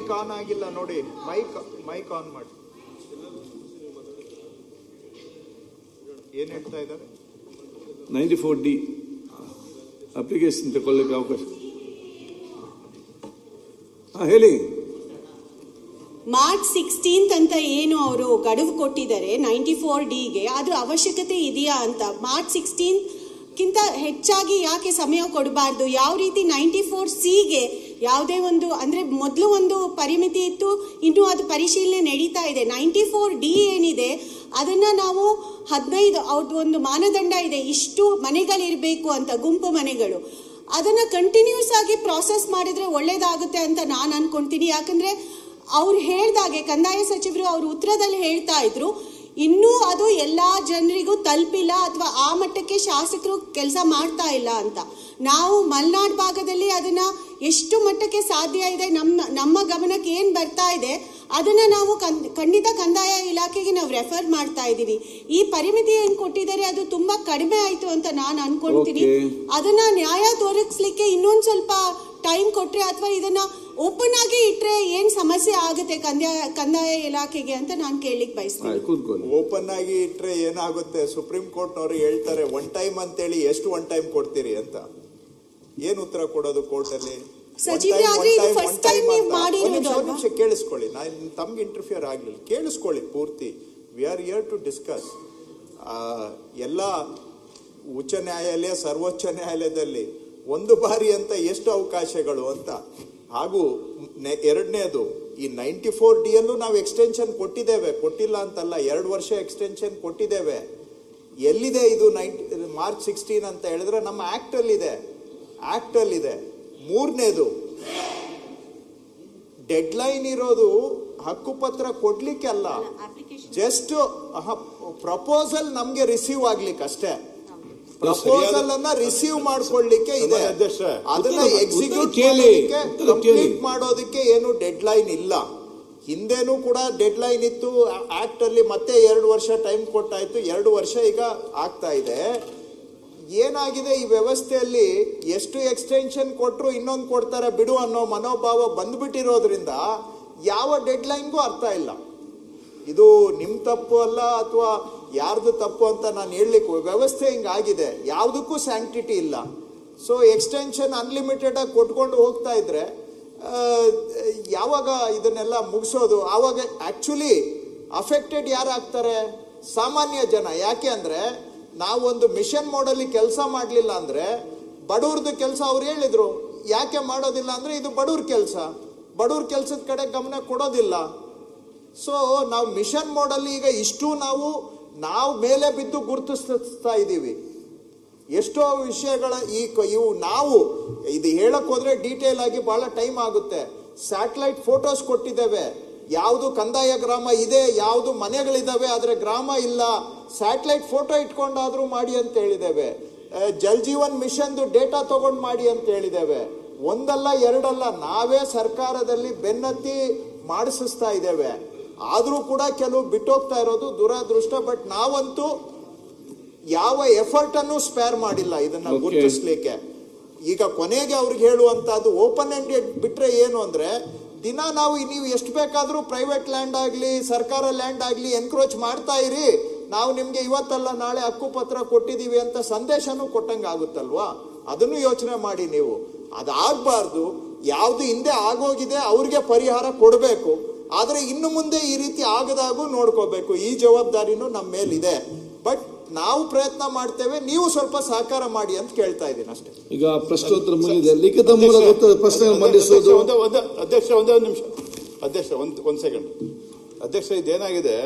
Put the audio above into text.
Mic on ಆಗಿಲ್ಲ ನೋಡಿ, mic on ಮಾಡಿ. ಏನ್ ಹೇಳ್ತಾ ಇದ್ದಾರೆ? 94D ಅಪ್ಲಿಕೇಶನ್ ತಗೊಳ್ಳಿಕ್ಕೆ ಅವಕಾಶ. ಹೇಳಿ. ಮಾರ್ಚ್ 16 ಅಂತ ಏನು ಅವರು ಗಡುವು ಕೊಟ್ಟಿದ್ದಾರೆ 94Dಗೆ, ಅದ್ರ ಅವಶ್ಯಕತೆ ಇದೆಯಾ ಅಂತ. ಮಾರ್ಚ್ 16ಕ್ಕಿಂತ ಹೆಚ್ಚಾಗಿ ಯಾಕೆ ಸಮಯ ಕೊಡಬಾರ್ದು? ಯಾವ ರೀತಿ 94Cಗೆ ಯಾವುದೇ ಒಂದು ಅಂದರೆ ಮೊದಲು ಒಂದು ಪರಿಮಿತಿ ಇತ್ತು, ಇನ್ನೂ ಅದು ಪರಿಶೀಲನೆ ನಡೀತಾ ಇದೆ. 94D ಏನಿದೆ ಅದನ್ನು ನಾವು 15 ಅವ್ರದ್ದು ಒಂದು ಮಾನದಂಡ ಇದೆ, ಇಷ್ಟು ಮನೆಗಳಿರಬೇಕು ಅಂತ, ಗುಂಪು ಮನೆಗಳು. ಅದನ್ನು ಕಂಟಿನ್ಯೂಸ್ ಆಗಿ ಪ್ರಾಸೆಸ್ ಮಾಡಿದರೆ ಒಳ್ಳೇದಾಗುತ್ತೆ ಅಂತ ನಾನು ಅನ್ಕೊಳ್ತೀನಿ. ಯಾಕಂದರೆ ಅವ್ರು ಹೇಳ್ದಾಗೆ ಕಂದಾಯ ಸಚಿವರು ಅವ್ರ ಉತ್ತರದಲ್ಲಿ ಹೇಳ್ತಾ ಇದ್ರು, ಇನ್ನೂ ಅದು ಎಲ್ಲ ಜನರಿಗೂ ತಲುಪಿಲ್ಲ ಅಥವಾ ಆ ಮಟ್ಟಕ್ಕೆ ಶಾಸಕರು ಕೆಲಸ ಮಾಡ್ತಾ ಇಲ್ಲ ಅಂತ. ನಾವು ಮಲೆನಾಡು ಭಾಗದಲ್ಲಿ ಅದನ್ನು ಎಷ್ಟು ಮಟ್ಟಕ್ಕೆ ಸಾಧ್ಯ ಇದೆ, ನಮ್ಮ ಗಮನಕ್ಕೆ ಏನು ಬರ್ತಾ ಇದೆ ಅದನ್ನು ನಾವು ಖಂಡಿತ ಕಂದಾಯ ಇಲಾಖೆಗೆ ನಾವು ರೆಫರ್ ಮಾಡ್ತಾ ಇದ್ದೀವಿ. ಈ ಪರಿಮಿತಿ ಏನು ಕೊಟ್ಟಿದ್ದಾರೆ ಅದು ತುಂಬ ಕಡಿಮೆ ಆಯಿತು ಅಂತ ನಾನು ಅನ್ಕೊಳ್ತೀನಿ. ಅದನ್ನು ನ್ಯಾಯ ತೋರಿಸ್ಲಿಕ್ಕೆ ಇನ್ನೊಂದು ಸ್ವಲ್ಪ ಟೈಮ್ ಕೊಟ್ಟರೆ ಅಥವಾ ಇದನ್ನು ಓಪನ್ ಆಗಿ ಇಟ್ಟರೆ ಏನು ಸಮಸ್ಯೆ ಆಗುತ್ತೆ ಕಂದಾಯ ಇಲಾಖೆಗೆ ಅಂತ ನಾನು ಕೇಳಲಿಕ್ಕೆ ಬಯಸ್ತೀನಿ. ಓಪನ್ ಆಗಿ ಇಟ್ಟರೆ ಏನಾಗುತ್ತೆ? ಸುಪ್ರೀಂ ಕೋರ್ಟ್ನವರು ಹೇಳ್ತಾರೆ ಒನ್ ಟೈಮ್ ಅಂತೇಳಿ, ಎಷ್ಟು ಒನ್ ಟೈಮ್ ಕೊಡ್ತೀರಿ ಅಂತ ಏನು ಉತ್ತರ ಕೊಡೋದು ಕೋರ್ಟಲ್ಲಿ? ಕೇಳಿಸ್ಕೊಳ್ಳಿ, ನಾನು ತಮ್ಗೆ ಇಂಟರ್ಫಿಯರ್ ಆಗ್ಲಿಲ್ಲ, ಕೇಳಿಸ್ಕೊಳ್ಳಿ ಪೂರ್ತಿ. We are here to discuss. ಎಲ್ಲ ಉಚ್ಚ ನ್ಯಾಯಾಲಯ, ಸರ್ವೋಚ್ಚ ನ್ಯಾಯಾಲಯದಲ್ಲಿ ಒಂದು ಬಾರಿ ಅಂತ ಎಷ್ಟು ಅವಕಾಶಗಳು ಅಂತ. ಹಾಗೂ ಎರಡನೇದು, ಈ 94D ಯಲ್ಲೂ ನಾವು ಎಕ್ಸ್ಟೆನ್ಷನ್ ಕೊಟ್ಟಿದ್ದೇವೆ, ಕೊಟ್ಟಿಲ್ಲ ಅಂತಲ್ಲ, 2 ವರ್ಷ ಎಕ್ಸ್ಟೆನ್ಷನ್ ಕೊಟ್ಟಿದ್ದೇವೆ. ಎಲ್ಲಿದೆ ಇದು ಮಾರ್ಚ್ 16 ಅಂತ ಹೇಳಿದ್ರೆ ನಮ್ಮ ಆಕ್ಟ್ ಅಲ್ಲಿದೆ. ಮೂರನೇದು, ಡೆಡ್ಲೈನ್ ಇರೋದು ಹಕ್ಕುಪತ್ರ ಕೊಡ್ಲಿಕ್ಕೆ ಅಲ್ಲ, ಜಸ್ಟ್ ಪ್ರಪೋಸಲ್ ನಮ್ಗೆ ರಿಸೀವ್ ಆಗ್ಲಿಕ್ಕೆ ಅಷ್ಟೇ. ಪ್ರಪೋಸಲ್ ಅನ್ನ ರಿಸೀವ್ ಮಾಡ್ಕೊಳ್ಳಿಕ್ಕೆ ಇದೆ, ಅದನ್ನ ಎಕ್ಸಿಕ್ಯೂಟ್ ಕಂಪ್ಲೀಟ್ ಮಾಡೋದಕ್ಕೆ ಏನು ಡೆಡ್ಲೈನ್ ಇಲ್ಲ. ಹಿಂದೆನೂ ಕೂಡ ಡೆಡ್ಲೈನ್ ಇತ್ತು ಆಕ್ಟ್ ಅಲ್ಲಿ, ಮತ್ತೆ 2 ವರ್ಷ ಟೈಮ್ ಕೊಟ್ಟಾಯ್ತು, 2 ವರ್ಷ ಈಗ ಆಗ್ತಾ ಇದೆ. ಏನಾಗಿದೆ ಈ ವ್ಯವಸ್ಥೆಯಲ್ಲಿ, ಎಷ್ಟು ಎಕ್ಸ್ಟೆನ್ಷನ್ ಕೊಟ್ಟರು ಇನ್ನೊಂದು ಕೊಡ್ತಾರೆ ಬಿಡು ಅನ್ನೋ ಮನೋಭಾವ ಬಂದ್ಬಿಟ್ಟಿರೋದ್ರಿಂದ ಯಾವ ಡೆಡ್ಲೈನ್ಗೂ ಅರ್ಥ ಇಲ್ಲ. ಇದು ನಿಮ್ಮ ತಪ್ಪು ಅಲ್ಲ ಅಥವಾ ಯಾರ್ದು ತಪ್ಪು ಅಂತ ನಾನು ಹೇಳಲಿಕ್ಕೆ, ವ್ಯವಸ್ಥೆ ಹಿಂಗಾಗಿದೆ, ಯಾವುದಕ್ಕೂ ಸ್ಯಾಂಕ್ಟಿಟಿ ಇಲ್ಲ. ಸೊ ಎಕ್ಸ್ಟೆನ್ಷನ್ ಅನ್ಲಿಮಿಟೆಡ್ ಆಗಿ ಕೊಟ್ಕೊಂಡು ಹೋಗ್ತಾ ಇದ್ರೆ ಯಾವಾಗ ಇದನ್ನೆಲ್ಲ ಮುಗಿಸೋದು? ಆವಾಗ ಆಕ್ಚುಲಿ ಅಫೆಕ್ಟೆಡ್ ಯಾರಾಗ್ತಾರೆ? ಸಾಮಾನ್ಯ ಜನ. ಯಾಕೆ ಅಂದರೆ ನಾವೊಂದು ಮಿಷನ್ ಮೋಡಲ್ಲಿ ಕೆಲಸ ಮಾಡಲಿಲ್ಲ ಅಂದರೆ ಬಡವ್ರದ್ದು ಕೆಲಸ ಅವ್ರು ಹೇಳಿದ್ರು, ಯಾಕೆ ಮಾಡೋದಿಲ್ಲ ಅಂದರೆ ಇದು ಬಡವ್ರ ಕೆಲಸದ ಕಡೆ ಗಮನ ಕೊಡೋದಿಲ್ಲ. ಸೊ ನಾವು ಮಿಷನ್ ಮೋಡಲ್ಲಿ ಈಗ ಇಷ್ಟು ನಾವು ಮೇಲೆ ಬಿದ್ದು ಗುರುತಿಸ್ತಾ ಇದ್ದೀವಿ. ಎಷ್ಟೋ ವಿಷಯಗಳ ಇವು ನಾವು ಇದು ಹೇಳಕ್ ಹೋದ್ರೆ ಡೀಟೇಲ್ ಆಗಿ ಬಹಳ ಟೈಮ್ ಆಗುತ್ತೆ. ಸ್ಯಾಟಲೈಟ್ ಫೋಟೋಸ್ ಕೊಟ್ಟಿದ್ದೇವೆ, ಯಾವುದು ಕಂದಾಯ ಗ್ರಾಮ ಇದೆ, ಯಾವುದು ಮನೆಗಳಿದ್ದಾವೆ ಆದರೆ ಗ್ರಾಮ ಇಲ್ಲ, ಸ್ಯಾಟಲೈಟ್ ಫೋಟೋ ಇಟ್ಕೊಂಡಾದ್ರೂ ಮಾಡಿ ಅಂತ ಹೇಳಿದ್ದೇವೆ. ಜಲ್ ಜೀವನ್ ಮಿಷನ್ದು ಡೇಟಾ ತಗೊಂಡು ಮಾಡಿ ಅಂತ ಹೇಳಿದ್ದೇವೆ. ಒಂದಲ್ಲ ಎರಡಲ್ಲ, ನಾವೇ ಸರ್ಕಾರದಲ್ಲಿ ಬೆನ್ನತ್ತಿ ಮಾಡಿಸ್ತಾ ಇದ್ದೇವೆ. ಆದರೂ ಕೂಡ ಕೆಲವು ಬಿಟ್ಟೋಗ್ತಾ ಇರೋದು ದುರಾದೃಷ್ಟ. ಬಟ್ ನಾವಂತೂ ಯಾವ ಎಫರ್ಟ್ ಅನ್ನು ಸ್ಪೇರ್ ಮಾಡಿಲ್ಲ ಇದನ್ನ ಗುರುತಿಸ್ಲಿಕ್ಕೆ. ಈಗ ಕೊನೆಗೆ ಅವ್ರಿಗೆ ಹೇಳುವಂತದ್ದು ಓಪನ್ ಎಂಡೆಡ್ ಬಿಟ್ರೆ ಏನು ಅಂದ್ರೆ, ದಿನ ನೀವು ಎಷ್ಟು ಬೇಕಾದ್ರೂ ಪ್ರೈವೇಟ್ ಲ್ಯಾಂಡ್ ಆಗಲಿ ಸರ್ಕಾರ ಲ್ಯಾಂಡ್ ಆಗಲಿ ಎನ್ಕ್ರೋಚ್ ಮಾಡ್ತಾ ಇರಿ, ನಾವು ನಿಮ್ಗೆ ಇವತ್ತಲ್ಲ ನಾಳೆ ಹಕ್ಕುಪತ್ರ ಕೊಟ್ಟಿದೀವಿ ಅಂತ ಸಂದೇಶನೂ ಕೊಟ್ಟಂಗೆ ಆಗುತ್ತಲ್ವಾ? ಅದನ್ನು ಯೋಚನೆ ಮಾಡಿ ನೀವು. ಅದಾಗಬಾರ್ದು. ಯಾವುದು ಹಿಂದೆ ಆಗೋಗಿದೆ ಅವ್ರಿಗೆ ಪರಿಹಾರ ಕೊಡಬೇಕು, ಆದರೆ ಇನ್ನು ಮುಂದೆ ಈ ರೀತಿ ಆಗದಾಗೂ ನೋಡ್ಕೋಬೇಕು. ಈ ಜವಾಬ್ದಾರಿನೂ ನಮ್ಮ ಮೇಲಿದೆ. ಬಟ್ ನಾವು ಪ್ರಯತ್ನ ಮಾಡ್ತೇವೆ, ನೀವು ಸ್ವಲ್ಪ ಸಹಕಾರ ಮಾಡಿ ಅಂತ ಕೇಳ್ತಾ ಇದ್ದೀನಿ ಅಷ್ಟೇ. ಈಗ ಪ್ರಶ್ನೋತ್ತರ ಮುಗಿದಿದೆ, ಲಿಖಿತ ಮೂಲಕ ಪ್ರಶ್ನೆ ಮಂಡಿಸೋದು. ಅಧ್ಯಕ್ಷ ಒಂದೇ ಒಂದು ನಿಮಿಷ. ಅಧ್ಯಕ್ಷ ಒಂದು ಸೆಕೆಂಡ್. ಅಧ್ಯಕ್ಷ, ಇದೇನಾಗಿದೆ,